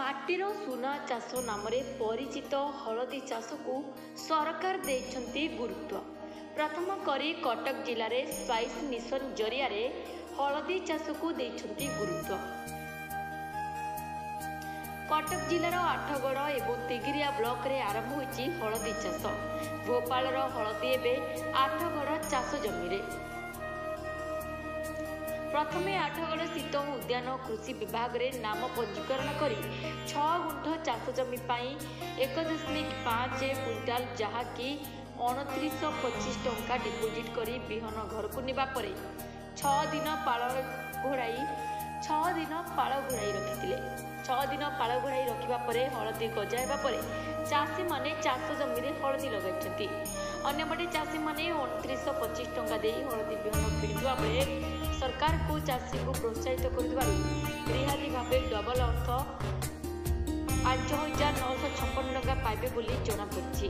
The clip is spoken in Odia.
ମାଟିର ସୁନା ଚାଷ ନାମରେ ପରିଚିତ ହଳଦୀ ଚାଷକୁ ସରକାର ଦେଇଛନ୍ତି ଗୁରୁତ୍ୱ। ପ୍ରଥମ କରି କଟକ ଜିଲ୍ଲାରେ ସ୍ପାଇସ୍ ମିଶନ ଜରିଆରେ ହଳଦୀ ଚାଷକୁ ଦେଇଛନ୍ତି ଗୁରୁତ୍ୱ। କଟକ ଜିଲ୍ଲାର ଆଠଗଡ଼ ଏବଂ ତିଗିରିଆ ବ୍ଲକରେ ଆରମ୍ଭ ହୋଇଛି ହଳଦୀ ଚାଷ। ଭୋପାଳର ହଳଦୀ ଏବେ ଆଠଗଡ଼ ଚାଷ ଜମିରେ। ପ୍ରଥମେ ଆଠଗଡ଼ ଶୀତ ଉଦ୍ୟାନ କୃଷି ବିଭାଗରେ ନାମ ପଞ୍ଜୀକରଣ କରି 6 ଗୁଣ୍ଠ ଚାଷ ଜମି ପାଇଁ 1.5 କ୍ୱିଣ୍ଟାଲ ଯାହାକି 2925 ଟଙ୍କା ଡିପୋଜିଟ୍ କରି ବିହନ ଘରକୁ ନେବା ପରେ 6 ଦିନ ପାଳ ଘୋଡ଼ାଇ ରଖିଥିଲେ। 6 ଦିନ ପାଳ ଘୋଡ଼ାଇ ରଖିବା ପରେ ହଳଦୀ ଗଜା ହେବା ପରେ ଚାଷୀମାନେ ଚାଷ ଜମିରେ ହଳଦୀ ଲଗାଇଛନ୍ତି। ଅନ୍ୟପଟେ ଚାଷୀମାନେ 2925 ଟଙ୍କା ଦେଇ ହଳଦୀ ବିହନ କିଣିଥିବା ବେଳେ ସରକାରକୁ ଚାଷୀଙ୍କୁ ପ୍ରୋତ୍ସାହିତ କରୁଥିବାରୁ ରିହାତି ଭାବେ ଡବଲ ଅର୍ଥ 5,956 ଟଙ୍କା ପାଇବେ ବୋଲି ଜଣାପଡ଼ିଛି।